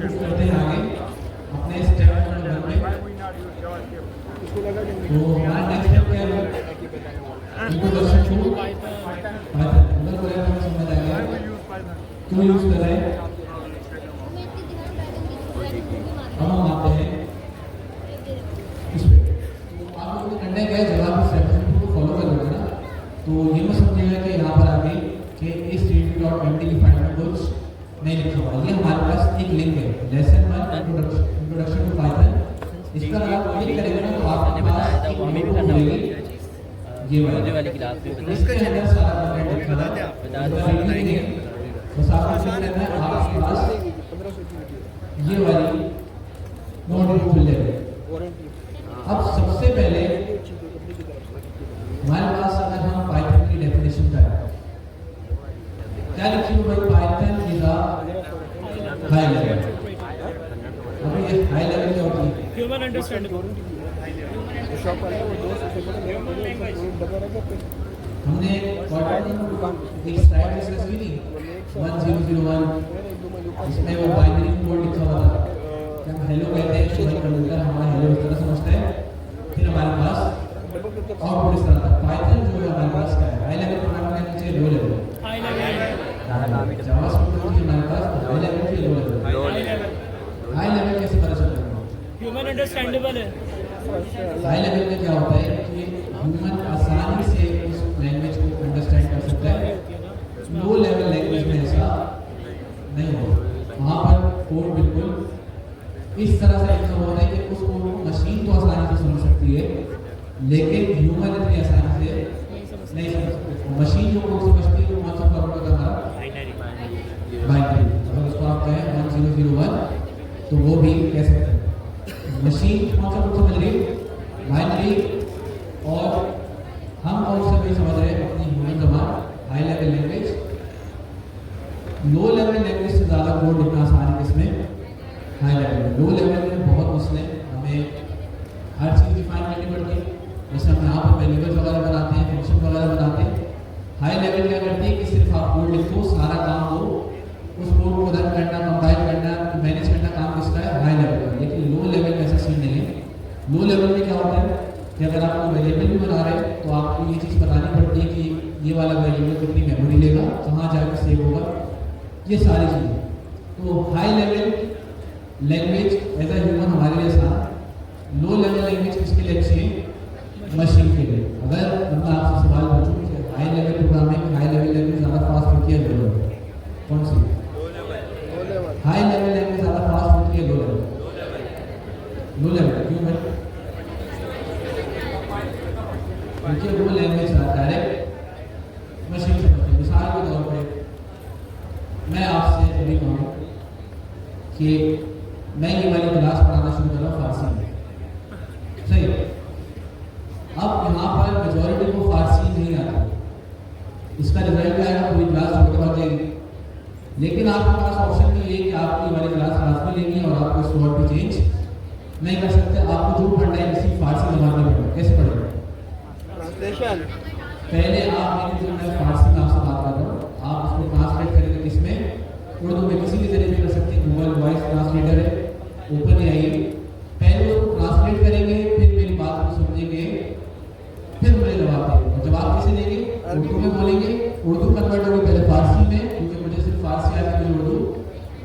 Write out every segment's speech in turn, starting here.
Move करते हैं आगे अपने स्टेप नंबर 1 में। तो हमारा नेक्स्ट स्टेप क्या है? Introduction to Python. मतलब पूरा हमें समझ आ गया क्यों यूज कर रहे हैं। अब हम आते हैं इस पे। आप लोगों को करना क्या है, जब आप इस रेफरेंस को फॉलो करोगे ना तो ये मत समझिएगा कि यहाँ पर आगे कि इस td.mt की फाइल में कुछ नहीं लिखा हुआ। ये हमारे पास एक लिंक है, लेसन 1 इंट्रोडक्शन टू पाइथन। इस पर अगर आप क्लिक करेंगे ना तो आपके पास एक विंडो खुलेगी, ये वाली क्लास में इसके अंदर सारा कंटेंट लिखा है। बताएंगे बस आपको क्या करना है, आपके पास ये वाली नोट खुल जाएगी। अब सबसे पहले हमारे पास अगर हम पाइथन की डेफिनेशन करें, क्या लिखी हुई भाई? Python is a high level. अभी ये हाई लेवल क्या होती है? Human understanding. हमने एक स्लाइड डिस्कस की थी 1001, इसमें वो बाइनरी कोड लिखा हुआ था। जब हेलो कहते हैं तो कंप्यूटर हमारा हेलो इस तरह समझता है। फिर हमारे पास आउटपुट इस तरह था। पाइथन जो है हमारे पास क्या है? हाई लेवल प्रोग्रामिंग लैंग्वेज है, low level. High level JavaScript जो है हमारे पास हाई लेवल की लो लेवल। हाई लेवल कैसे पता चलता है? ह्यूमन अंडरस्टैंडेबल है। हाई लेवल में क्या होता है कि ह्यूमन आसानी से उस लैंग्वेज को अंडरस्टैंड कर सकता है। लो लेवल लैंग्वेज में ऐसा नहीं होता। वहाँ पर कोड बिल्कुल इस तरह से लिखा होता है कि उस कोड को मशीन तो आसानी से समझ सकती है, लेकिन ह्यूमन इतनी आसानी से नहीं समझ सकती। मशीन जो कोड समझती है वो कौन सा फॉर्मेट होता है हमारा? बाइनरी। अगर उसको आप कहें 1001 तो वो भी कह सकते हैं। मशीन कौन सा कोड समझ रही है? बाइनरी। और हम कौन सा भी समझ रहे हैं अपनी ह्यूमन जबान, high level language. Low level language से ज़्यादा कोड लिखना आसान है किसमें? हाई लेवल में। लो लेवल में बहुत मसले, हमें हर चीज़ डिफाइन करनी पड़ती है। जैसे हम यहाँ पर वेरिएबल्स वगैरह बनाते हैं, फंक्शन वगैरह बनाते हैं। हाई लेवल क्या करती है कि सिर्फ आप कोड लिखो, सारा काम हो, उस कोड को रन करना, कंपाइल करना, मैनेज करना काम किसका है? हाई लेवल का। लेकिन लो लेवल में ऐसा सीन नहीं है। लो लेवल में क्या होता है कि अगर आप कोई वेरिएबल भी बना रहे हैं तो आपको ये चीज़ बतानी पड़ती है कि ये वाला वेरिएबल कितनी मेमोरी लेगा, कहाँ जाकर सेव होगा, ये सारी चीज़ें। तो high level language as a human हमारे लिए आसान। लो लेवल लैंग्वेज किसके लिए अच्छी है? मशीन के लिए। अगर मैं आपसे सवाल पूछूं कि high level programming, high level language ज़्यादा फास्ट होती है लो लेवल? कौन सी? हाई लेवल लैंग्वेज ज़्यादा फास्ट होती है लो लेवल? लो लेवल क्यों भाई? क्योंकि वो लैंग्वेज डायरेक्ट मशीन से पढ़ती है। मिसाल के तौर पे मैं आपसे अभी कहूँ कि मैं ये वाली क्लास पढ़ाना शुरू कर रहा हूँ फारसी में, सही। अब यहाँ पर मेजॉरिटी को फारसी नहीं आती, इसका रिजल्ट क्या आएगा? पूरी क्लास छोड़ के भाग जाएगी। लेकिन आपके पास ऑप्शन भी है कि आपकी वाली क्लास फारसी लेनी है और आपको स्लॉट भी चेंज नहीं कर सकते। आपको जो पढ़ना है किसी फारसी जबान में पढ़ना। कैसे पढ़ेगा? ट्रांसलेशन। पहले आप मेरी जो मैं फारसी में आपसे बात कर रहा हूँ, आप उसको ट्रांसलेट करेंगे किसमें? उर्दू में। किसी भी तरीके कर सकते हैं, गूगल वॉइस ट्रांसलेटर है, ओपन ही आइए। पहले उसको ट्रांसलेट करेंगे, फिर मेरी बात को समझेंगे, फिर मुझे जवाब देंगे। और जवाब कैसे देंगे? उर्दू में बोलेंगे। उर्दू कन्वर्ट होगी पहले फारसी में, क्योंकि मुझे सिर्फ फारसी आती है, मुझे उर्दू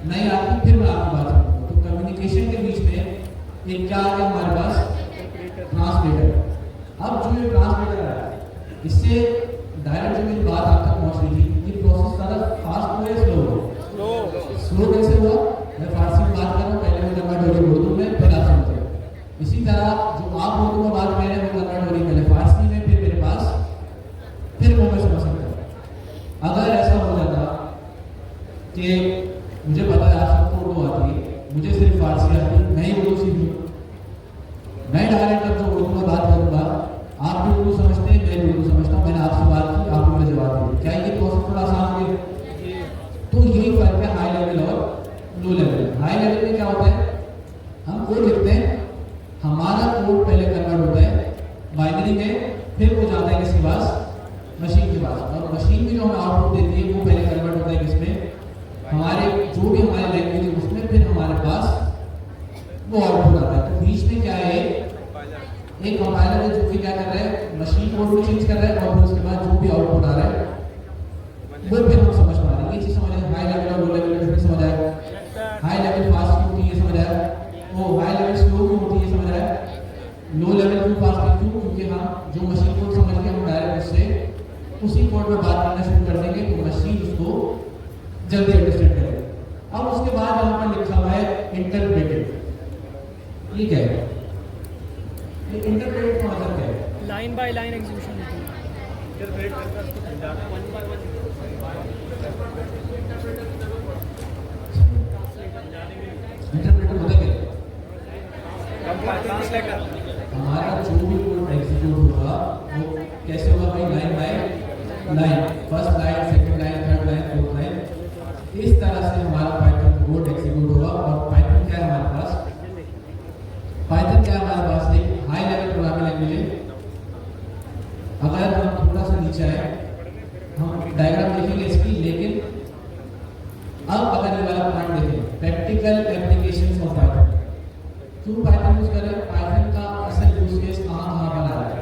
नहीं आती। फिर मैं आपकी बात करूँगा। तो कम्युनिकेशन के बीच में एक क्या आ गया हमारे पास? ट्रांसलेटर। अब जो ये ट्रांसलेटर है, इससे डायरेक्ट जो मेरी बात आप तक पहुँच रही थी, ये प्रोसेस ज़्यादा फास्ट हुआ या स्लो हुआ? स्लो कैसे हुआ? मैं फारसी में बात कर रहा हूँ, पहले वो कन्वर्ट हो रही उर्दू में, फिर आप समझ रहे। इसी तरह जो आप उर्दू में बात कर रहे हैं वो कन्वर्ट हो रही पहले फारसी में, फिर मेरे पास, फिर वो मैं समझ सकता हूँ। अगर ऐसा हो जाता कि मुझे पता है आप सबको उर्दू आती है, मुझे सिर्फ फारसी आती है, मैं ही उर्दू सीखूँ, मैं डायरेक्ट जो उर्दू में बात करूँगा, आप भी उर्दू समझते हैं, मैं भी उर्दू समझता हूँ, मैंने आपसे बात की, आपने मुझे जवाब दिया, क्या ये प्रोसेस थोड़ा आसान हो गया? तो यही फर्क है हाई लेवल और लो लेवल। हाई लेवल में क्या होता है? हम कोड लिखते हैं, हमारा कोड पहले कन्वर्ट होता है बाइनरी में, फिर वो जाता है किसके पास? मशीन के पास। और मशीन में जो हमें आउटपुट देती है वो पहले कन्वर्ट होता है किसमें? हमारे जो भी हमारे लैंग्वेज है उसमें, फिर हमारे पास वो आउटपुट आता है। तो बीच में क्या है, एक कंपाइलर है जो कि क्या कर रहा है, मशीन कोड को चेंज कर रहा है और फिर उसके बाद जो भी आउटपुट आ रहा है वो फिर हम समझ पा रहे हैं। ये चीज समझ आए, हाई लेवल और लो लेवल का डिफरेंस समझ आया। हाई लेवल फास्ट क्यों होती है ये समझ आया, वो हाई लेवल स्लो क्यों होती है ये समझ आया, लो लेवल क्यों फास्ट क्यों, क्योंकि हम जो मशीन कोड समझ के हम डायरेक्ट उससे उसी कोड में बात करना शुरू कर देंगे तो मशीन उसको जल्दी अंडरस्टैंड करेगी। अब उसके बाद यहाँ पर लिखा हुआ है इंटरप्रेटेड, ये क्या है, ये इंटरप्रेटेड का मतलब क्या है, लाइन बाय लाइन एग्जीक्यूशन होती है। इंटरप्रेटर होता क्या है, हमारा जो भी कोड एग्जीक्यूट होगा वो कैसे होगा भाई, line by line, first line, second line, third line, fourth line, इस तरह से हमारा पाइथन कोड एग्जीक्यूट होगा। और पाइथन क्या है हमारे पास, पाइथन क्या है हमारे पास, एक हाई लेवल प्रोग्रामिंग लैंग्वेज है। अगर हम थोड़ा सा नीचे आए, हम डायग्राम देखेंगे इसकी, लेकिन अब अगर ये वाला पॉइंट देखें, प्रैक्टिकल एप्लीकेशंस ऑफ पाइथन, क्यों पाइथन यूज कर रहे हैं, पाइथन का असल यूज केस कहाँ पर आ रहा है।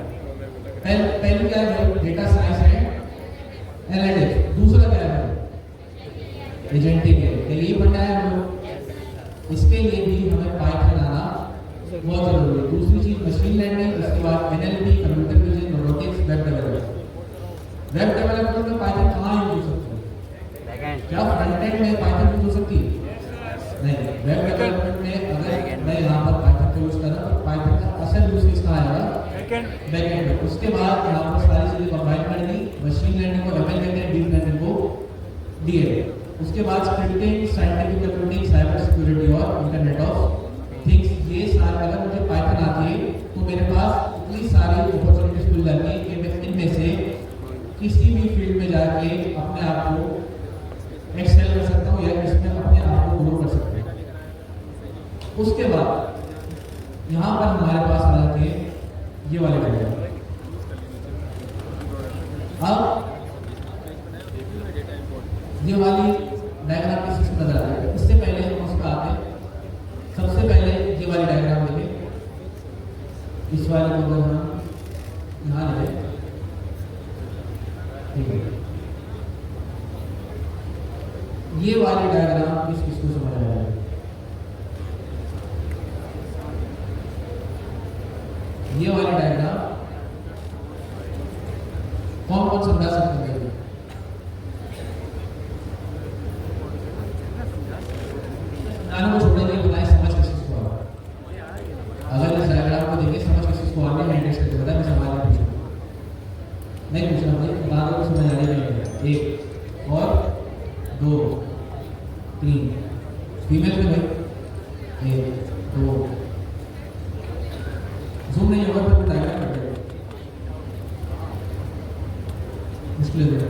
पहले क्या है, डेटा साइंस है, एनालिटिक्स, दूसरा क्या है, एजेंटिक है, यही पढ़ना है हम लोग। इसके लिए भी हमें पाइथन आना बहुत जरूरी है। दूसरी चीज मशीन लर्निंग, उसके बाद NLP, computer vision, robotics, web development. Web development में पाइथन कहाँ यूज हो सकती है, क्या फ्रंट एंड में पाइथन यूज हो सकती है, नहीं। वेब डेवलपमेंट में अगर मैं यहाँ पर पाइथन का यूज कर रहा हूँ तो पाइथन का असल यूज केस कहाँ आएगा, बैकएंड में। उसके बाद यहाँ पर सारी चीजें कंबाइन कर दी, मशीन लर्निंग को एमएल कहते हैं, डीप लर्निंग को डीएल। उसके बाद scripting, scientific computing, cyber security और इंटरनेट ऑफ थिंग्स, ये सारे अगर मुझे पाइथन आती है तो मेरे पास इतनी सारी अपॉर्चुनिटीज खुल जाती है कि मैं इनमें से किसी भी फील्ड में जाके अपने आप को एक्सेल कर सकता हूँ या इसमें अपने आप को ग्रो कर सकता हूँ। उसके बाद यहाँ पर हमारे पास आ जाती है ये वाली डायग्राम। अब ये वाली डायग्राम किसी से नजर आ रही है, इससे पहले हम उसका आते हैं। सबसे पहले ये वाली डायग्राम देखें, इस वाले को अगर हम यहाँ ले, ठीक है, ये वाली डायग्राम किसको समझ आ रहा है, ये वाली डायग्राम कौन कौन समझा सकते हैं, को छोड़ेंगे, बताएं समझ किसको आ रहा है। अगर इस डायग्राम को देखें समझ किसको आ रहा है, इंडेक्स करके बताएं, मैं सवाल नहीं पूछूंगा, नहीं पूछना भाई, बता दो समझ आ रही है। 1 और 2 3 फीमेल में भाई 1 2 जूम नहीं होगा तो डायग्राम कर देगा, डिस्प्ले देखो।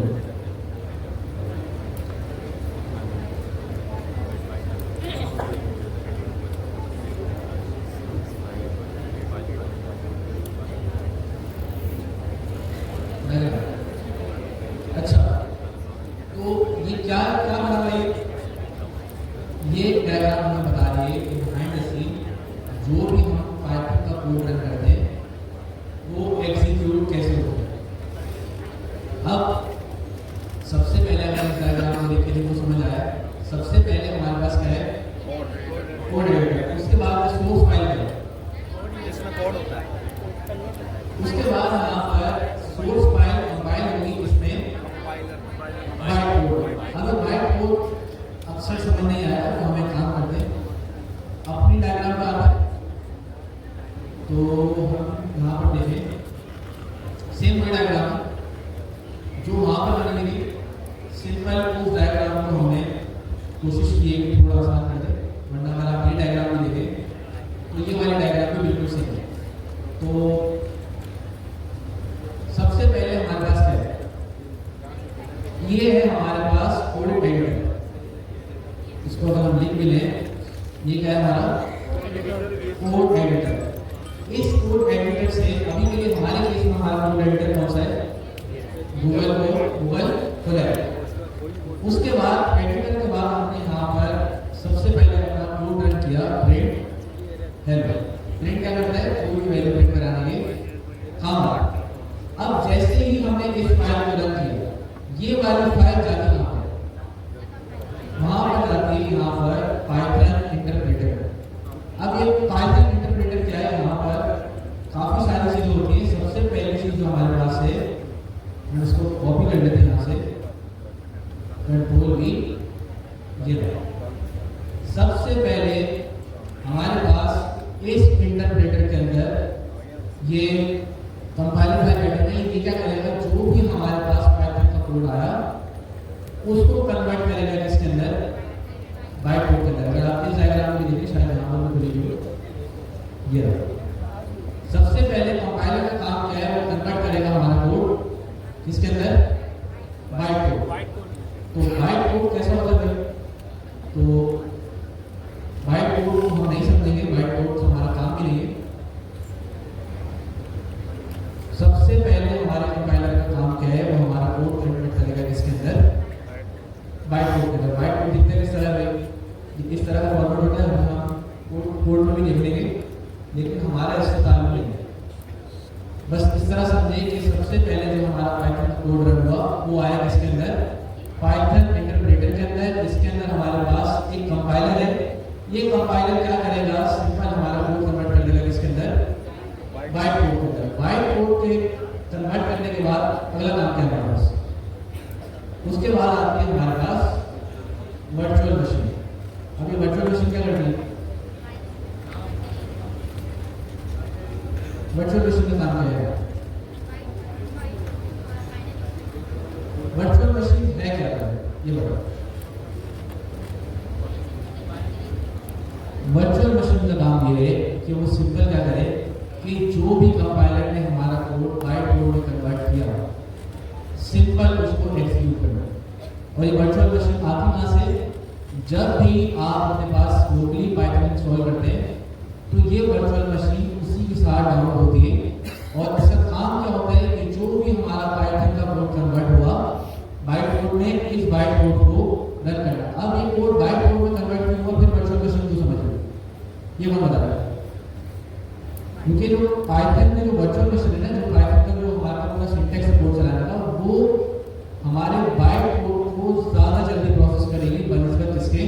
अच्छा, तो ये क्या क्या बना रहा है, ये डायग्राम हमें बता रही है कि बिहाइंड द सीन जो भी हम पाइथन का कोड रन करते हैं वो एग्जीक्यूट कैसे होता है। अब सबसे पहले अगर इस डायग्राम को देखें तो समझ आया, सबसे पहले हमारे पास क्या है, कोड एडिटर, उसके बाद सोर्स फाइल है, उसके बाद यहाँ पर सोर्स फाइल कंपाइल होगी, इसमें बाइट कोड। अगर बाइट कोड अक्सर समझ नहीं आया तो हम एक काम करते हैं, अपनी डायग्राम पे आता है तो हम यहाँ पर देखें, सेम वही डायग्राम जो वहाँ पर बनी थी, सिंपल उस डायग्राम को हमने कोशिश की है कि थोड़ा आसान कर दे, वरना अगर आप ये डायग्राम भी देखें तो ये वाली डायग्राम भी बिल्कुल सेम है। तो सबसे पहले हमारे पास क्या है, ये है हमारे पास कोड एडिटर, इसको अगर हम लिख भी लें, ये क्या है हमारा कोड एडिटर। इस कोड एडिटर से अभी के लिए हमारे केस में हमारा कोड एडिटर कौन सा है, गूगल कोलैब। उसके बाद एडिटर के बाद हमने यहाँ पर सबसे पहले अपना कोड रन किया, प्रिंट हेलो। प्रिंट क्या करता है? कोई भी वैल्यू प्रिंट कराने के काम आता है। अब जैसे ही हमने इस फाइल को रन किया, ये वाली फाइल जाती कहाँ पर? वहां पर जाती है यहाँ पर पाइथन इंटरप्रेटर। अब ये पाइथन इंटरप्रेटर क्या है? यहाँ पर काफी सारी चीजें होती है। सबसे पहली चीज जो हमारे पास है, हम इसको कॉपी कर लेते हैं यहाँ से, कंट्रोल V, ये सबसे पहले हमारे पास इस इंटरप्रेटर के अंदर ये कंपाइलर फाइल करेंगे। ये क्या करेगा? जो भी हमारे पास पाइथन का कोड आया उसको कन्वर्ट करेगा किसके अंदर? बाइट कोड के अंदर। अगर आप इस डायग्राम में देखिए, शायद यहाँ पर खुली, ये सबसे पहले कंपाइलर का काम क्या है? वो कन्वर्ट करेगा हमारा कोड किसके अंदर? Byte code. तो बाइट कोड कैसा होता है? तो बाइट कोड को हम नहीं समझेंगे, बाइट कोड हमारा काम भी नहीं है। सबसे पहले हमारे कंपाइलर का काम क्या है? वो हमारा कोड कन्वर्ट करेगा किसके अंदर? बाइट कोड के अंदर। बाइट कोड दिखता है किस तरह भाई? इस तरह का फॉर्मेट होता है, हम कोड में भी देख लेंगे, लेकिन हमारा इससे ताल्लुक नहीं है। बस इस तरह समझिए कि सबसे पहले जो हमारा पाइथन का कोड रन हुआ वो आया किसके अंदर? पाइथन इंटरप्रेटर के अंदर। इसके अंदर हमारे पास एक कंपाइलर है। ये कंपाइलर क्या करेगा? सिंपल हमारा कोड कन्वर्ट कर देगा किसके अंदर? बाइट कोड के अंदर। बाइट कोड के कन्वर्ट करने के बाद अगला काम क्या है हमारे पास? उसके बाद आती है हमारे पास वर्चुअल मशीन। अभी वर्चुअल मशीन क्या करती है? वर्चुअल मशीन का काम क्या है? वर्चुअल मशीन है क्या है? ये बताओ। वर्चुअल मशीन का काम ये है कि वो सिंपल क्या करे कि जो भी कंपाइलर ने हमारा कोड बाइट कोड में कन्वर्ट किया, सिंपल उसको एग्जीक्यूट करना। और ये वर्चुअल मशीन आती कहाँ से? जब भी आप अपने पास लोकली पाइथन इंस्टॉल करते हैं तो ये वर्चुअल मशीन उसी के साथ डाउनलोड होती है। और इसका काम क्या होता है कि जो भी हमारा पाइथन का कोड कन्वर्ट हुआ बाइट कोड में, इस बाइट कोड को रन करना। अब ये कोड बाइट कोड में कन्वर्ट नहीं हुआ, फिर वर्चुअल मशीन को समझ लो, ये कौन बता रहा है? क्योंकि जो पाइथन में जो वर्चुअल मशीन है ना, जो पाइथन का जो हमारा पूरा सिंटैक्स कोड चलाने का, वो हमारे बाइट कोड को ज्यादा जल्दी प्रोसेस करेगी बनस्पत इसके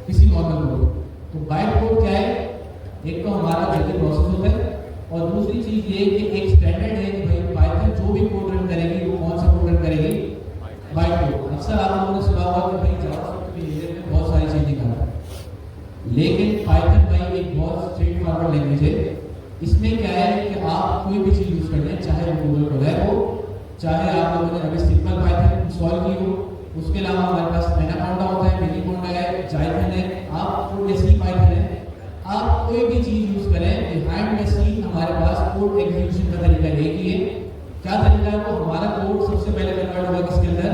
किसी नॉर्मल कोड। तो बाइट कोड क्या है? एक तो हमारा जल्दी प्रोसेस होता है, और दूसरी चीज ये कि एक स्टैंडर्ड है कि भाई पाइथन जो भी कोड रन करेगी वो कौन सा कोड रन करेगी? Byte code. अक्सर आप लोगों ने सुना होगा कि भाई जावास्क्रिप्ट बिहेवियर में बहुत सारी चीजें करता है, लेकिन पाइथन भाई एक बहुत स्ट्रेट फॉरवर्ड लैंग्वेज है। इसमें क्या है कि आप कोई भी चीज यूज कर लें, चाहे वो गूगल कोलैब हो, चाहे आप लोगों ने अभी सिंपल पाइथन इंस्टॉल की हो, उसके अलावा हमारे पास एनाकोंडा होता है, मिनीकोंडा है, जाइथन है, आप कोड जैसी पाइथन है, आप कोई भी चीज यूज करें, बिहाइंड द सीन हमारे पास कोड एग्जीक्यूशन का तरीका एक ही है। क्या तरीका है? वो हमारा कोड सबसे पहले कन्वर्ट होगा किसके अंदर?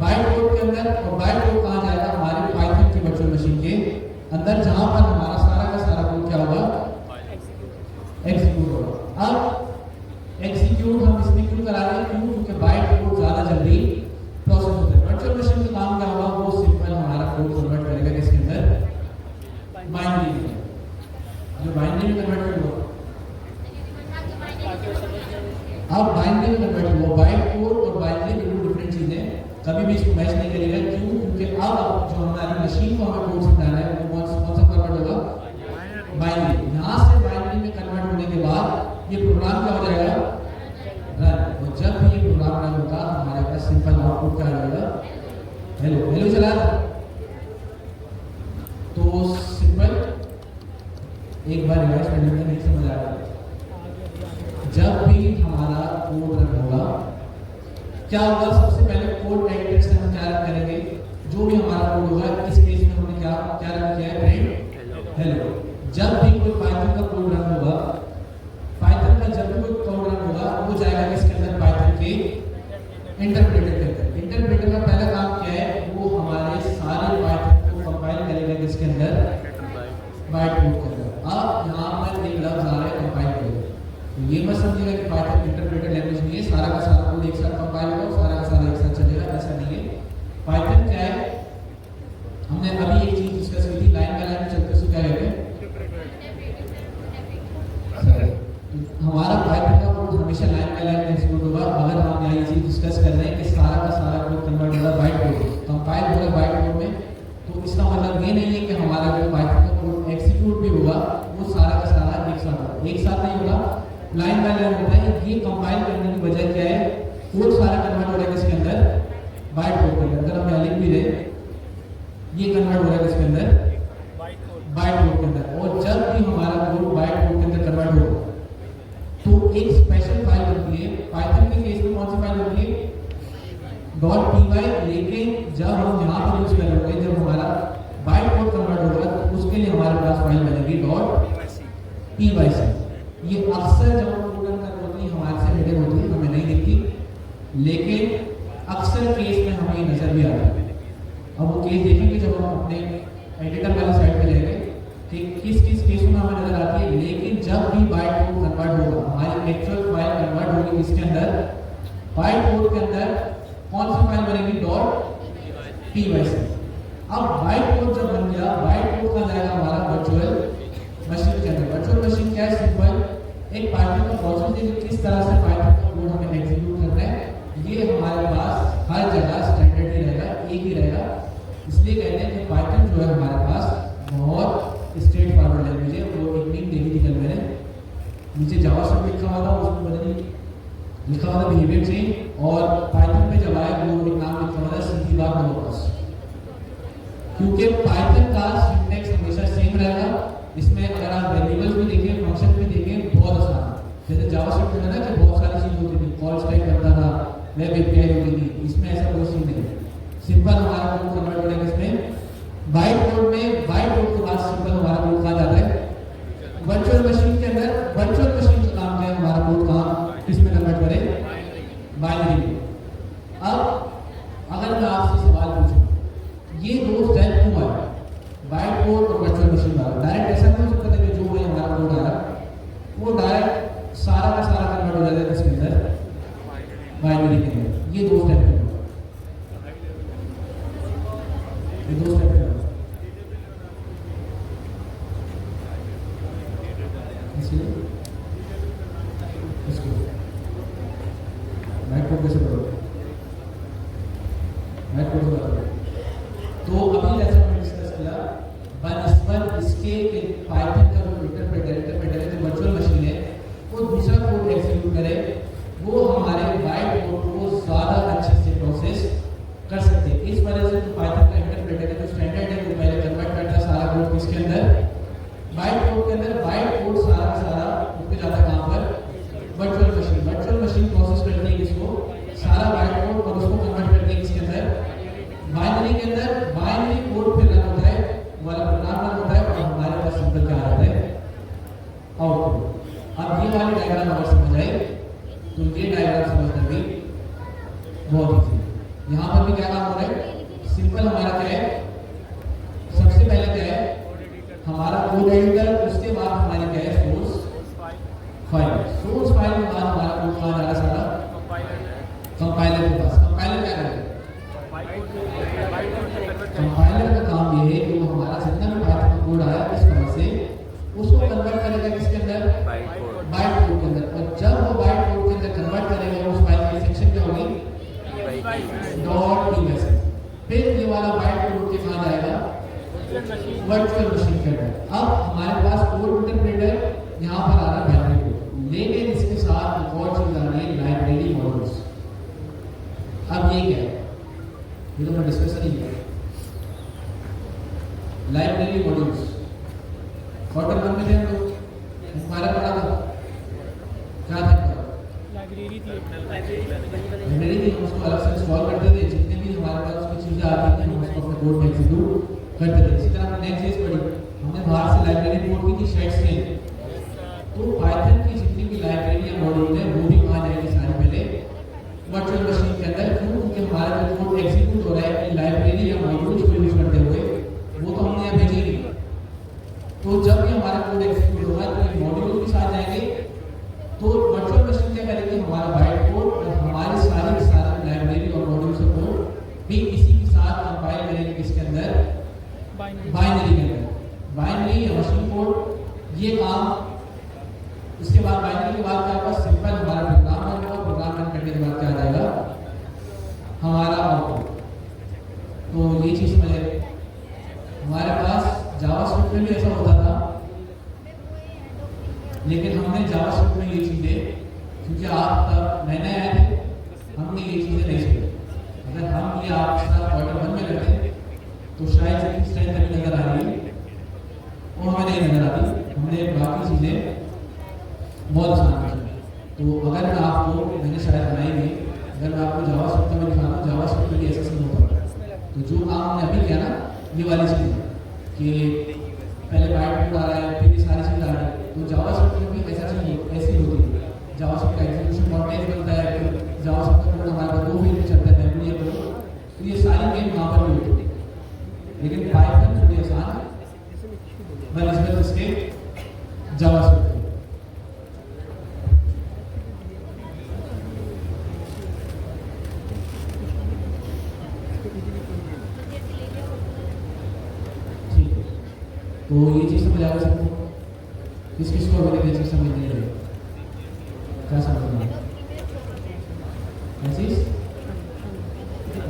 बाइट कोड के अंदर। और बाइट कोड कहाँ जाएगा? हमारे पाइथन की वर्चुअल मशीन के अंदर, जहां पर हमारा सारा का सारा कोड क्या होगा? एग्जीक्यूट होगा। अब एग्जीक्यूट हम इसमें क्यों करा रहे हैं? क्योंकि बाइट कोड ज्यादा जल्दी प्रोसेस होता है। वर्चुअल मशीन का काम क्या होगा? वो सिंपल हमारा कोड कन्वर्ट करेगा किसके अंदर? बाइनरी में। जो बाइनरी में कन्वर्ट हुआ, अब बाइनरी में कन्वर्ट हुआ, बाइट कोड और बाइनरी बिल्कुल डिफरेंट चीजें, कभी भी इसको मैच नहीं करेगा। क्यों? क्योंकि अब जो हमारी मशीन को हमें कोड समझाना है वो कौन सा फॉर्मेट होगा? बाइनरी। यहाँ से बाइनरी में कन्वर्ट होने के बाद ये प्रोग्राम क्या हो जाएगा? रन। और जब भी ये प्रोग्राम रन होगा हमारे पास सिंपल आउटपुट क्या आ जाएगा? हेलो। हेलो चला था। तो सिंपल एक बार रिवाइज करने में नहीं समझ आ रहा। जब भी हमारा कोड रन होगा क्या होगा? सबसे पहले कोड एडिटर से हम क्या रन करेंगे? जो भी हमारा कोड होगा, इस केस में हमने क्या क्या रन किया है? Print hello. जब भी कोई पाइथन का कोड रन होगा, पाइथन का जब भी कोई कोड रन होगा वो जाएगा किसके अंदर? पाइथन के इंटरप्रेटर के अंदर। इंटरप्रेटर का पहला काम क्या है? वो हमारे सारे पाइथन को कंपाइल करेगा किसके अंदर? बाइट कोड के अंदर। अब यहाँ पर एक लफ्ज आ रहा है कंपाइल करेगा। तो ये मत समझिएगा कि पाइथन इंटरप्रेटर लैंग्वेज नहीं है, सारा का सारा कोड एक साथ कंपाइल होगा, सारा का सारा एक साथ चलेगा, ऐसा नहीं है। पाइथन क्या है? हमने अभी एक चीज डिस्कस की थी, लाइन बाय लाइन चलते उसको क्या कहते हैं? कोड हमेशा लाइन बाय लाइन एग्जीक्यूट होगा। अगर हम यहाँ ये चीज डिस्कस कर रहे हैं कि सारा का सारा कोड कन्वर्ट होगा बाइट कोड, कंपाइल होगा बाइट कोड में, तो इसका मतलब ये नहीं है कि हमारा जो पाइथन का कोड एग्जीक्यूट भी होगा वो सारा का सारा एक साथ होगा। एक साथ नहीं होगा, लाइन बाय लाइन होता है। ये कंपाइल करने की वजह क्या है, कोड सारा कन्वर्ट हो रहा है किसके अंदर, बाइट कोड के अंदर। अगर हम यहाँ लिख भी रहे, ये कन्वर्ट हो रहा है किसके अंदर, बाइट कोड के अंदर। और जब भी हमारा कोड बाइट कोड के अंदर कन्वर्ट होगा तो एक स्पेशल फाइल बनती है। पाइथन के केस में कौन सी फाइल बनती है, .py। लेकिन जब हम यहाँ पर यूज करेंगे, जब हमारा बाइट कोड कन्वर्ट होगा तो उसके लिए हमारे पास फाइल बनेगी .py। ये अक्सर जब हम कोड रन कर होती है हमारे से हिडन होती है, हमें नहीं दिखती, लेकिन अक्सर केस में हमें नजर भी आता है। अब वो केस देखेंगे जब हम अपने एडिटर वाली साइड पे जाएंगे कि किस किस केसों में हमें नजर आती है। लेकिन जब भी बाइट कोड कन्वर्ट होगा, हमारी एक्चुअल फाइल कन्वर्ट होगी किसके अंदर, बाइट कोड के अंदर। कौन सी फाइल बनेगी, .py से। अब बाइट कोड जब बन गया, बाइट कोड का जाएगा हमारा वर्चुअल मशीन के अंदर। वर्चुअल मशीन क्या है, सिंपल एक पाइथन का प्रोसेस है कि किस तरह से पाइथन का कोड हमें एग्जीक्यूट करना है। ये हमारे पास हर जगह स्टैंडर्ड ही रहेगा, एक ही रहेगा। इसलिए कहते हैं कि पाइथन जो है हमारे पास बहुत स्ट्रेट फॉरवर्ड लैंग्वेज है। वो एक मीम देखी थी कल मैंने, नीचे जावास्क्रिप्ट लिखा हुआ था, उसमें बदली लिखा हुआ था बिहेवियर चेंज, और पाइथन में जब आया वो एक नाम लिखा हुआ था CC++। क्योंकि पाइथन का सिंटैक्स हमेशा सेम रहेगा। इसमें अगर आप वेरिएबल्स भी देखें, फंक्शन भी देखें, बहुत आसान है। जैसे जावास्क्रिप्ट में ना कि बहुत सारी चीज होती थी, कॉल स्टैक करता था, वेब एपीआई होती थी, इसमें ऐसा कोई सीन नहीं है। सिंपल हमारा कोड कन्वर्ट हो जाएगा इसमें बाइट कोड में। बाइट कोड के बाद सिंपल हमारा कोड कहाँ जाता है, वर्चुअल मशीन के अंदर। वर्चुअल मशीन का काम क्या है, हमारा कोड कहाँ किसमें कन्वर्ट करें, बाइनरी में। अब अगर मैं आपसे सवाल पूछूं, ये दो स्टेप क्यों आए, बाइट कोड और वर्चुअल मशीन वाला? डायरेक्ट ऐसा नहीं हो सकता था कि जो भी हमारा कोड आ रहा वो डायरेक्ट सारा का सारा कन्वर्ट हो जाता है किसके अंदर, बाइनरी के अंदर। ये दो स्टेप क्यों, ये दो स्टेप क्यों? इसको बाइट कोड कैसे करोगे, बाइट कोड करोगे तो अभी जैसे हमने डिस्कस किया बनस्पत इसके पाइथन का जो इंटरप्रेटर है, जो वर्चुअल मशीन है, वो दूसरा कोड एग्जीक्यूट करे, वो हमारे बाइट कोड को ज़्यादा अच्छे से प्रोसेस कर सकते हैं। इस वजह से जो पाइथन का इंटरप्रेटर है, जो स्टैंडर्ड है, वो पहले कन्वर्ट करता है सारा कोड किसके अंदर, बाइट कोड के अंदर। बाइट कोड सारा का सारा उसके जाता है कहाँ पर, virtual machine. Virtual machine process करती है किसको, सारा बाइट कोड, और उसको कन्वर्ट करती है किसके अंदर, बाइनरी के अंदर। बाइनरी कोड फिर रन होता है, वाला प्रोग्राम रन होता है, और हमारे पास सिंपल क्या आता है, आउटपुट। अब ये वाली डायग्राम अगर समझ आए तो ये डायग्राम समझना भी बहुत ईजी है। यहाँ पर भी क्या काम हो रहा है, सिंपल हमारा क्या है, सबसे पहले क्या है हमारा कोड एडिटर, उसके बाद हमारी क्या है सोर्स फाइल। सोर्स फाइल के बाद हमारा कोड कहाँ जा रहा है, सारा कंपाइलर के पास। कंपाइलर क्या करेगा, कंपाइलर का काम ये है कि वो हमारा जितना भी पाइथन का कोड आया इस तरह से उसको कन्वर्ट करेगा किसके अंदर, बाइट कोड के अंदर। और जब वो बाइट कोड के अंदर कन्वर्ट करेगा, उस फाइल की सेक्शन क्या होगी, .py। फिर ये वाला बाइट कोड के कहाँ जाएगा, वर्चुअल मशीन के अंदर। अब हमारे पास कोड इंटरप्रेटर यहाँ पर आ रहा है बाइनरी कोड, लेकिन इसके साथ एक और चीज आ रही है, लाइब्रेरी मॉड्यूल्स। अब ये क्या है, ये तो मैं डिस्कस नहीं किया। लाइब्रेरी मॉड्यूल्स क्वार्टर 1 में थे हम लोग, हमारा पढ़ा था क्या था, लाइब्रेरी थी। हम उसको अलग से इंस्टॉल करते थे, जितने भी हमारे पास उसकी चीजें आती थी हम उसको अपने कोड में एग्जीक्यूट करते थे। इसी तरह हमने नेक्स्ट चीज पढ़ी, हमने बाहर से लाइब्रेरी कोड की थी शेड्स के। तो पाइथन की जितनी भी लाइब्रेरी या मॉड्यूल है वो भी कहाँ जाएगी, सारे पहले वर्चुअल मशीन के अंदर। क्यों, क्योंकि हमारा जो कोड एग्जीक्यूट हो रहा है लाइब्रेरी या मॉड्यूल को यूज करते हुए, वो तो हमने यहाँ भेजे नहीं। तो जब भी हमारा कोड एग्जीक्यूट होगा तो ये मॉड्यूल के साथ जाएंगे, तो वर्चुअल मशीन क्या करेगी, हमारा बाइट कोड और हमारी सारी लाइब्रेरी और मॉड्यूल से कोड भी इसी के साथ कंपाइल करेंगे किसके अंदर, बाइनरी के अंदर। बाइनरी या मशीन कोड ये काम उसके बाद बाइनरी के बाद क्या होगा, सिंपल हमारा प्रोग्राम रन होगा, प्रोग्राम रन करने के बाद क्या आ जाएगा हमारा आउटपुट। तो ये चीज समझे। हमारे पास जावास्क्रिप्ट में भी ऐसा होता था, लेकिन हमने जावास्क्रिप्ट में ये चीजें, क्योंकि आप तब नए नए आए थे, हमने ये चीजें नहीं सीखी। अगर हम ये आपके साथ क्वार्टर 1 में करते तो शायद जितनी स्ट्रेंथ अभी नजर आ रही है वो हमें नहीं नजर आती। हमने बाकी चीजें बहुत आसान की। तो अगर मैं आपको, मैंने शायद बनाई नहीं, अगर मैं आपको जावास्क्रिप्ट में दिखाना, जावास्क्रिप्ट में ऐसा सीन होता है। तो जो काम हमने अभी किया ना, ये वाली चीज़ कि पहले बाइट कोड आ रहा है, फिर ये सारी चीज़ आ रही है, तो जावास्क्रिप्ट में भी ऐसा चीज़ ऐसी होती है। जावास्क्रिप्ट का एग्जीक्यूशन कॉन्टेक्स्ट बनता है, फिर जावास्क्रिप्ट का कोड हमारे पास 2 फील्ड में चलता है, मेमोरी है, तो ये सारी गेम वहाँ पर भी होती है। लेकिन पाइथन थोड़ी आसान है बनिस्बत इसके जावास्क्रिप्ट। तो ये चीज समझ आ गई सबको? किस किस को अभी चीज समझ नहीं रही? क्या समझना है? चीज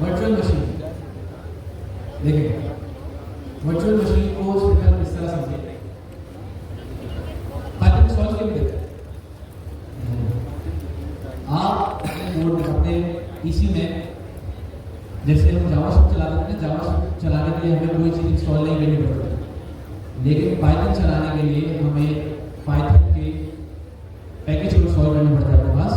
वर्चुअल मशीन। देखिए वर्चुअल मशीन को सिंपल इस तरह समझिए, पाइथन में सॉल्व कैसे करते हैं? आप अपने बोर्ड में, अपने पीसी में, जैसे हम जावास्क्रिप्ट चलाते हैं, जावास्क्रिप्ट चलाने के लिए हमें कोई चीज इंस्टॉल नहीं करनी पड़ती, लेकिन पाइथन चलाने के लिए हमें पाइथन के पैकेज को इंस्टॉल करना पड़ता है अपने पास।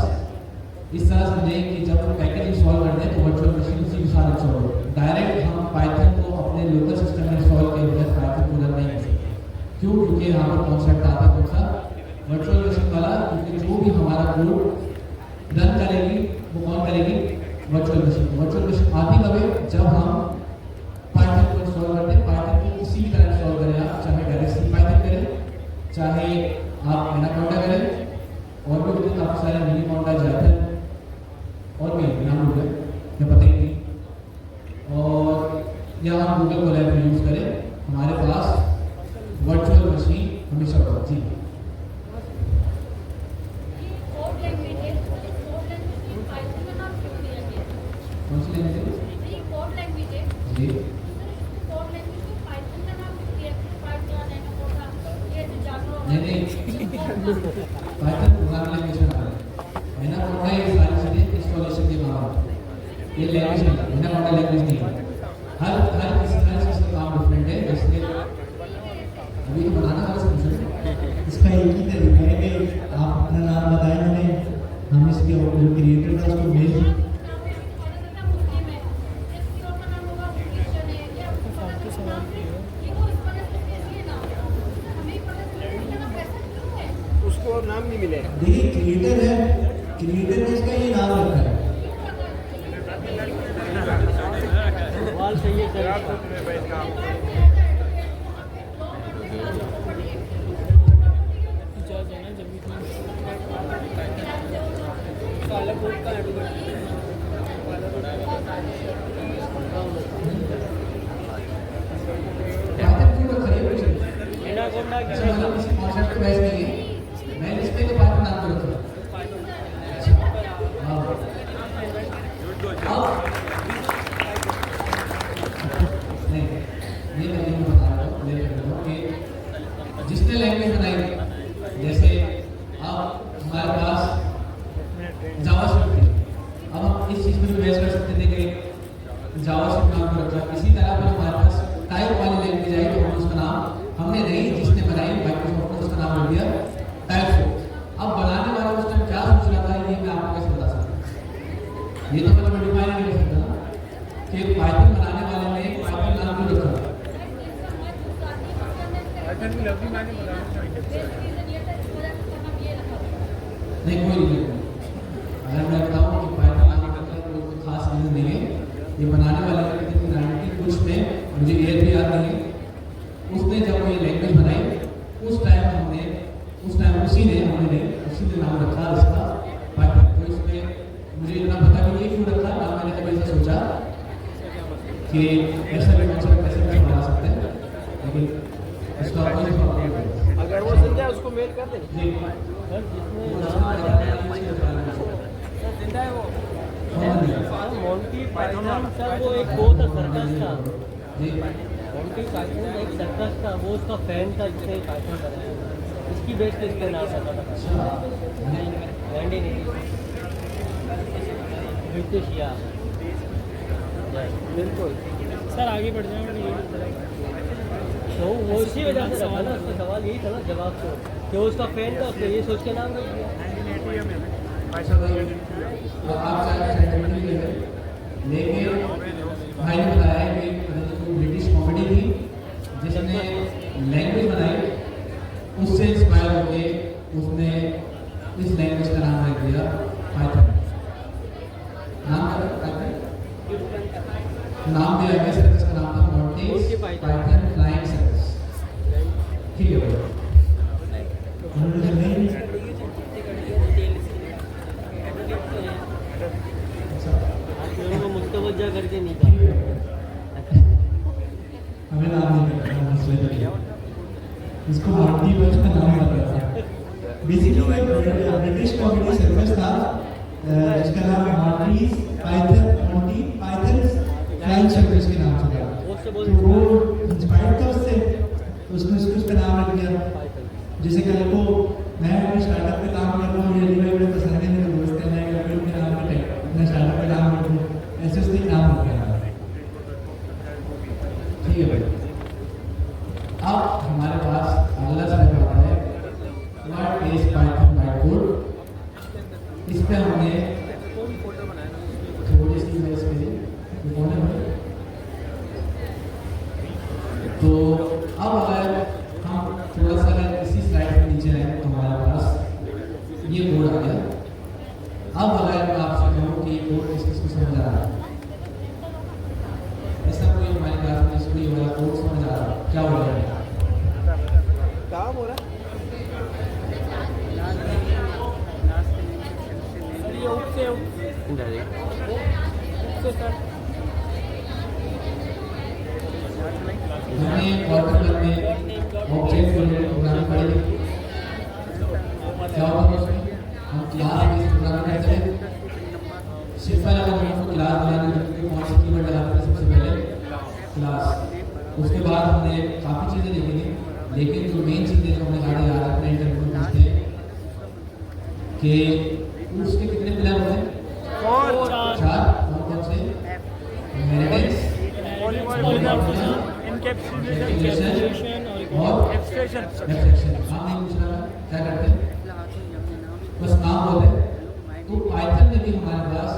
इस तरह समझें कि जब हम पैकेज इंस्टॉल करते हैं तो वर्चुअल मशीन उसी के साथ इंस्टॉल होती है। डायरेक्ट हम पाइथन को अपने लोकल सिस्टम में इंस्टॉल किए बगैर पाइथन को रन नहीं कर सकते। क्यों? क्योंकि यहाँ पर कॉन्सेप्ट आता है कौन सा, वर्चुअल मशीन वाला। क्योंकि जो भी हमारा कोड रन करेगी वो कौन करेगी, वर्चुअल मशीन। वर्चुअल मशीन आती कब है, जब हम पाइथन को इंस्टॉल करते हैं। पाइथन को किसी भी तरह इंस्टॉल करें आप, चाहे डायरेक्ट सी पाइथन करें, चाहे आप एनाकोंडा करें, और भी होते हैं काफ़ी सारे, मिनीकोंडा, जाइथन, और भी नाम हो गए क्या पता ही नहीं। और या हम गूगल कोलैब में यूज़ करें, हमारे पास वर्चुअल मशीन हमेशा होगा। जी कौन सी लैंग्वेज है? जी नहीं पाइथन प्रोग्रामिंग लैंग्वेज का नाम है ना, कोडा ये सारी चीजें इंस्टॉलेशन के बाद ये लैंग्वेज है ना, कोडा लैंग्वेज नहीं है। हर किसी चीज का काम डिफरेंट है, इसलिए अभी तो बनाना है सॉल्यूशन। इसका एक ही तरीका है कि आप अपना नाम बताएं हमें, हम इसके जो क्रिएटर था उसको भेज उसको नाम नहीं मिलेगा। देखिए क्रिएटर है, क्रिएटर ने इसका ये नाम रखा है। सवाल सही है सर। इजाज़त है ना जब भी काला कोड का पाइथन क्यों रखा है कुछ एनाकोंडा की अच्छा, मतलब किसी कॉन्सेप्ट पे बेस नहीं है, मैंने इस पे तो पाइथन नाम को रखा। हाँ नहीं, ये मैं नहीं बता रहा हूँ, क्लियर कर रहा हूँ कि जिसने लैंग्वेज बनाई, जैसे अब हमारे पास जावास्क्रिप्ट है, अब हम इस चीज़ में भी बेस कर सकते थे कि जावास्क्रिप्ट नाम को रखा। इसी तरह पर हमारे पास टाइप वाली लैंग्वेज आई तो हम उसका नाम, हमने नहीं, जिसने बनाई माइक्रोसॉफ्ट ने उसका नाम रख दिया टाइपस्क्रिप्ट। अब बनाने वाला उस टाइम क्या सोच रहा था ये मैं आपको कैसे बता सकता हूँ? ये तो मैं डिफाइन नहीं कर सकता ना कि पाइथन बनाने वाले ने पाइथन नाम क्यों रखा। पाइथन में लफ्ज़ी मायने बताना नहीं कोई नहीं, अगर मैं बताऊँ कि पाइथन नाम रखा कोई खास रीजन नहीं है। ये बनाने वाले ने 1990 कुछ में, मुझे ईयर भी याद नहीं है, उसने जब ये लैंग्वेज बनाई उस टाइम उसी ने नाम रखा इसका पाइथन। तो इसमें मुझे इतना पता भी नहीं क्यों रखा, ना मैंने कभी ऐसा सोचा कि ऐसा भी कॉन्सेप्ट कैसे बना सकते हैं, लेकिन इसका कोई प्रॉब्लम नहीं है। अगर वो है उसको मेल कर दें। जी सर जिसमें नाम आ जाए सर जिंदा है वो। मोंटी पाइथन सर वो एक वो था सर्कस था। जी मोंटी पाइथन एक सर्कस था, वो उसका फैन था जिसने पाइथन बनाया। इसकी बेस पे इसका नाम आता था। अच्छा 1980 ब्रिटिश या बिल्कुल। सर आगे बढ़ जाए। तो वो इसी वजह से सवाल है, उसका सवाल यही था ना जवाब तो कि वो उसका फैन था, उसने ये सोच के नाम रख दिया। तो आप लेकिन भाई ने बताया कि ब्रिटिश कॉमेडी थी जिसने लैंग्वेज बनाई, उससे इंस्पायर होके उसने इस लैंग्वेज का नाम रख दिया पाइथन। नाम दिया गया सर्कस का नाम था मोंटी पाइथन फ्लाइंग सर्कस। ठीक है भाई। आप लोगों को मुस्तवज्जा करके नहीं कहा। हमें नाम नहीं पता मसले तो क्या इसको मोंटी का नाम पता था। बेसिकली ब्रिटिश कॉमेडी सर्कस था जिसका नाम मोंटी पाइथन फ्लाइंग सर्कस के नाम से था। तो वो इंस्पायर्ड था उससे, तो उसने उसका नाम रख दिया। जैसे कल को मैं अपने स्टार्टअप पे काम कर रहा हूँ, ये अली भाई बड़े पसंद है, मेरे दोस्त है, मैं कभी उनके नाम पे अपने स्टार्टअप पे काम कर रहा हूँ, ऐसे उसने नाम रख दिया। ठीक है भाई। अब हमारे पास अगला स्टेप आता है व्हाट इज पाइथन बाइटकोड। इस पे हमने थोड़ी सी मैं इसके लिए तो अब अगर हम थोड़ा सा इसी स्लाइड के नीचे आए तो हमारे पास ये कोड आ गया। अब अगर मैं आपसे कहूँ कि ये कोड किस किस को समझ आ रहा है, ऐसा कोई हमारे क्लास में इसको ये वाला कोड समझ आ रहा है, क्या हो रहा है? काम हो रहा है। हमने क्वार्टर वन में ऑब्जेक्ट ओरिएंटेड प्रोग्रामिंग पढ़ी थी। क्या होता है उसमें? हम क्लास बेस्ड प्रोग्रामिंग करते हैं। सिंपल अगर हमको क्लास बनाने के कौन सी कीवर्ड लगाते हैं, सबसे पहले क्लास। उसके बाद हमने काफ़ी चीज़ें देखी थी, लेकिन जो मेन चीज़ें जो हमने ज़्यादा याद अपने इंटरव्यू में पूछते हैं कि उसके कितने पिलर होते हैं? चार। कौन से? इनहेरिटेंस, एनकैप्सुलेशन और एब्स्ट्रैक्शन। नाम नहीं पूछ रहा, क्या करते हैं? बस नाम बोलते हैं। तो पाइथन में भी हमारे पास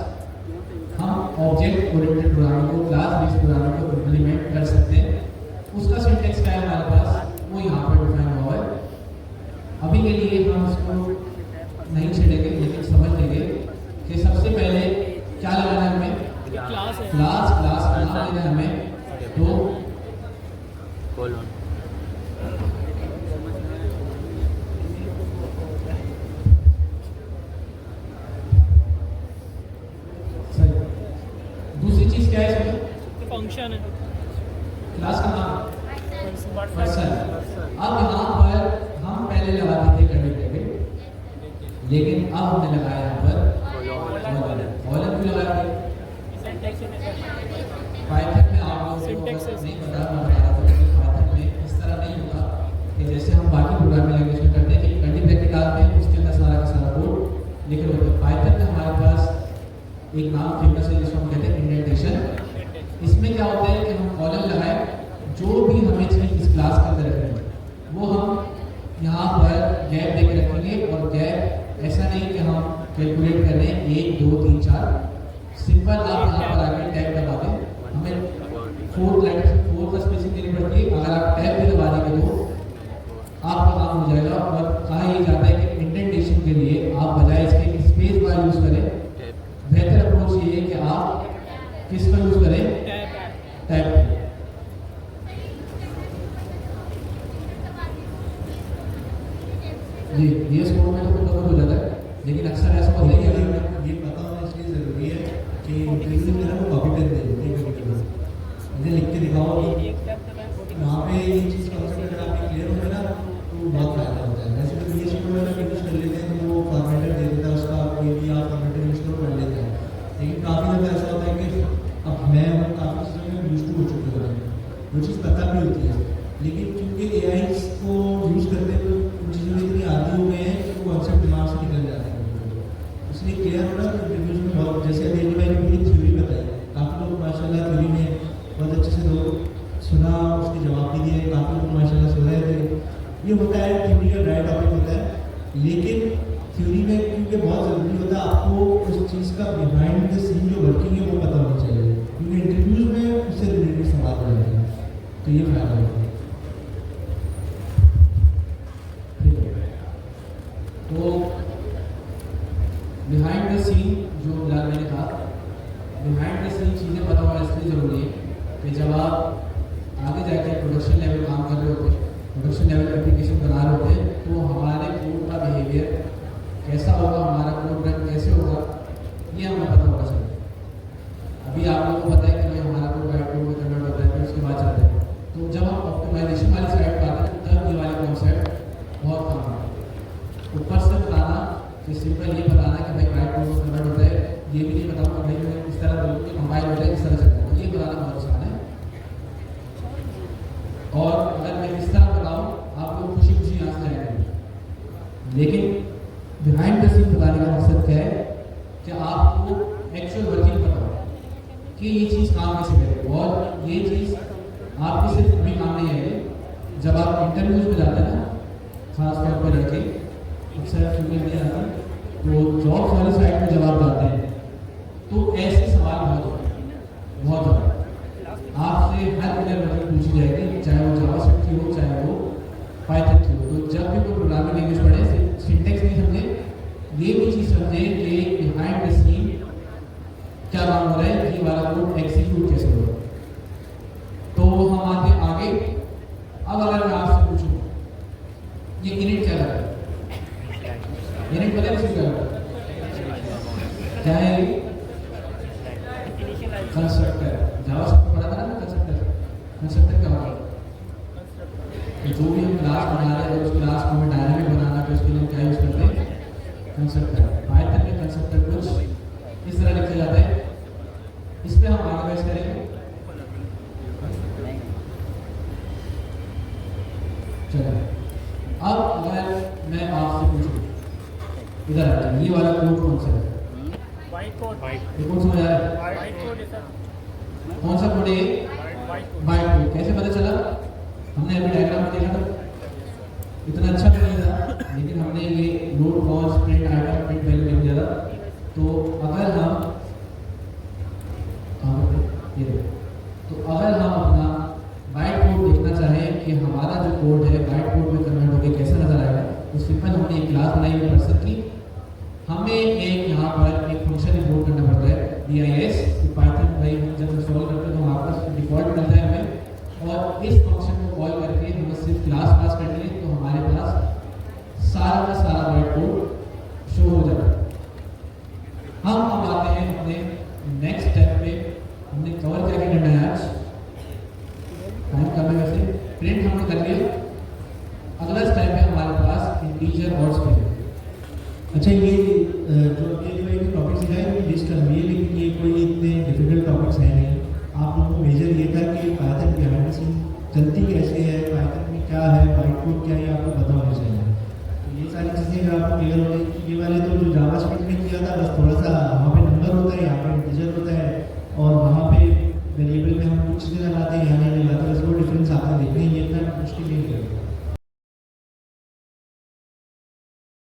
हम ऑब्जेक्ट ओरिएंटेड प्रोग्रामिंग को, क्लास बेस्ड प्रोग्रामिंग को इम्प्लीमेंट कर सकते हैं। उसका सिंटेक्स क्या है हमारे पास, वो यहाँ पर डिफाइन हुआ है। अभी के लिए हम इसको नहीं छेड़ेंगे, लेकिन समझ लेंगे कि सबसे पहले क्या लगाना है हमें? क्लास का नाम लेना है हमें। तो सही। दूसरी चीज क्या है इसमें? फंक्शन है क्लास का नाम पर्सन। अब यहाँ पर हम पहले लगाते थे कंडीटेबल, लेकिन अब हमने लगाया यहाँ पर कॉलम क्यों लगाया? पाइथन में आप लोगों को नहीं पता, मैं बता रहा था कि पाइथन में इस तरह नहीं होता कि जैसे हम बाकी प्रोग्रामिंग लैंग्वेज में करते हैं कि कर्ली ब्रैकेट डालते हैं, उसके अंदर सारा का सारा कोड लिखे होते हैं। पाइथन में हमारे पास एक नाम फेमस है जिसको हम कहते हैं इंडेंटेशन। इसमें क्या होता है कि हम कॉलम लगाए, जो भी हमें चीज़ इस क्लास के अंदर रखनी है वो हम यहाँ पर गैप देकर रखेंगे। और गैप ऐसा नहीं कि हम कैलकुलेट कर रहे हैं 1 2 3 4। सिंपल आप यहाँ पर आके टैब दबा दें, हमें 4 का स्पेसिंग देनी पड़ती है। अगर आप टैब भी दबा देंगे तो आपका काम हो जाएगा। और कहा यही जाता है कि इंडेंटेशन के लिए आप बजाय इसके स्पेस बार यूज़ करें। बेहतर अप्रोच ये है कि आप किसका यूज़ करें? टैब। जी ये स्कोर में तो बहुत हो जाता है, लेकिन अक्सर ऐसा होता है कि अगर ये पता होना इसलिए ज़रूरी है कि इंटरव्यू में ना कॉपी पेन दे देते हैं कभी-कभी। मुझे लिख के दिखाओ कि वहाँ पे ये चीज़ कॉन्सेप्ट अगर आपकी क्लियर हो गया ना तो बहुत फायदा होता है। वो चीज़ पता भी होती है, लेकिन क्योंकि AI को यूज़ करते हुए उन चीज़ों के इतनी आदी हो गए हैं कि वो कॉन्सेप्ट दिमाग से निकल जाते हैं। इसलिए क्लियर होना कि इंटरव्यूज में बहुत, जैसे अभी मैंने पूरी थ्योरी बताई, काफ़ी लोग माशाल्लाह थ्योरी में बहुत अच्छे से लोग सुना, उसके जवाब भी दिए, काफ़ी लोग माशाल्लाह सुन रहे थे। ये होता है थ्योरी का ड्राई टॉपिक होता है, लेकिन थ्योरी में क्योंकि बहुत ज़रूरी होता है आपको उस चीज़ का बिहाइंड द सीन जो वर्किंग है वो पता होना चाहिए, क्योंकि इंटरव्यूज में उससे रिलेटेड सवाल रहते हैं, तो ये फायदा होता है। तो बिहाइंड द सीन जो फिलहाल मैंने कहा, बिहाइंड द सीन चीज़ें पता होना इसलिए ज़रूरी है कि जब आप आगे जाके प्रोडक्शन लेवल काम कर रहे होते हैं, प्रोडक्शन लेवल एप्लीकेशन बना रहे होते हैं, तो हमारे कोड का बिहेवियर कैसा होगा, हमारा कोड रन कैसे होगा, ये हमें पता होना चाहिए। अभी आप लोगों को पता है कि भाई हमारा कोड वाइट कोड में कन्वर्ट होता है, फिर उसके बाद चलते हैं। तो जब हम ऑप्टिमाइजेशन वाली साइड पर आते हैं तब ये वाले कॉन्सेप्ट बहुत काम आता है। ऊपर से बताना कि सिंपल ये बताना कि भाई वाइट कोड में कन्वर्ट होता है, ये भी नहीं बताऊँगा भाई मैं इस तरह बोलूँ कि कंपाइल होता है इस तरह चलता है, ये बताना बहुत आसान है। और अगर मैं इस तरह बताऊँ आप लोग खुशी खुशी यहाँ से जाएंगे, लेकिन बिहाइंड द सीन बताने का मकसद क्या है कि आपको एक्चुअल वर्किंग पता हो कि ये चीज़ काम कैसे करे, और ये चीज़ आपके सिर्फ भी काम नहीं आएगी। जब आप इंटरव्यूज में जाते हैं ना, खास तौर पर लड़के अक्सर फीमेल नहीं आती, तो जॉब्स वाली साइड में जब आप जाते हैं तो ऐसे सवाल बहुत होते हैं, बहुत ज़्यादा। आपसे हर इनर वर्किंग पूछी जाएगी, चाहे वो जावास्क्रिप्ट की हो चाहे वो पाइथन की हो। तो जब भी कोई प्रोग्रामिंग लैंग्वेज पढ़े, सिंटेक्स नहीं समझे, ये भी चीज़ समझे कि बिहाइंड द सीन क्या काम हो रहा है, कि वाला कोड एग्जीक्यूट कैसे हो रहा है। तो हम आगे अब अगर मैं आपसे पूछूं ये इनिट क्या है, इनिट पता है क्या है, क्या है ये? कंस्ट्रक्टर। जावास्क्रिप्ट पढ़ा था ना कंस्ट्रक्टर, कंस्ट्रक्टर क्या होता है? तो जो भी हम क्लास बना रहे हैं, उस क्लास को हमें डायनामिक बनाना है, तो उसके लिए क्या यूज़ करते हैं? कंस्ट्रक्टर। पाइथन में कंस्ट्रक्टर कुछ इस तरह लिखा जाता है। इस पर हम आगे बहस करेंगे। चलो अब अगर मैं आपसे पूछूं, इधर आइए, ये वाला कोड कौन सा है? White code. ये कौन समझ आ रहा है? वाइट कोड है सर। कौन सा कोड है ये? White code. कैसे पता चला? हमने अभी डायग्राम में देखा था, इतना अच्छा भी नहीं था, लेकिन हमने ये load cost print item print value लिख दिया था। तो अगर हम ये तो अगर हम अपना वाइट कोड देखना चाहें कि हमारा जो कोड है वाइट कोड में कन्वर्ट होकर कैसा नजर आएगा, तो सिंपल हमने एक क्लास बनाई है पर्सन की, हमें एक यहाँ पर एक फंक्शन इंपोर्ट करना पड़ता है dis, तो पाइथन भाई जब इंस्टॉल करते हैं तो हमारे पास डिफॉल्ट मिलता है हमें, और इस फंक्शन को कॉल करके हमें सिर्फ क्लास पास कर लिए तो हमारे पास सारा का सारा वाइट कोड शो हो जाता है। हम अब आते हैं अपने नेक्स्ट स्टेप पे। हमने कवर क्या क्या करना है आज, टाइम कम है वैसे, प्रिंट हमने कर लिया। अगला स्टेप है हमारे पास इंटीजर और स्ट्रिंग। अच्छा, ये जो मैंने टॉपिक सिखाए वो लिस्ट कर लिए, लेकिन ये कोई इतने डिफिकल्ट टॉपिक्स हैं नहीं। आप लोगों को मेजर ये था कि पाइथन बिहाइंड द सीन चलती कैसे है, पाइथन में क्या है, वाइट कोड क्या है, आपको पता होना चाहिए। तो ये सारी चीज़ें अगर आपको क्लियर हो गई, ये वाले तो जो जावास्क्रिप्ट में किया था बस थोड़ा सा वहाँ पे नंबर होता है, यहाँ पे इंटीजर होता है,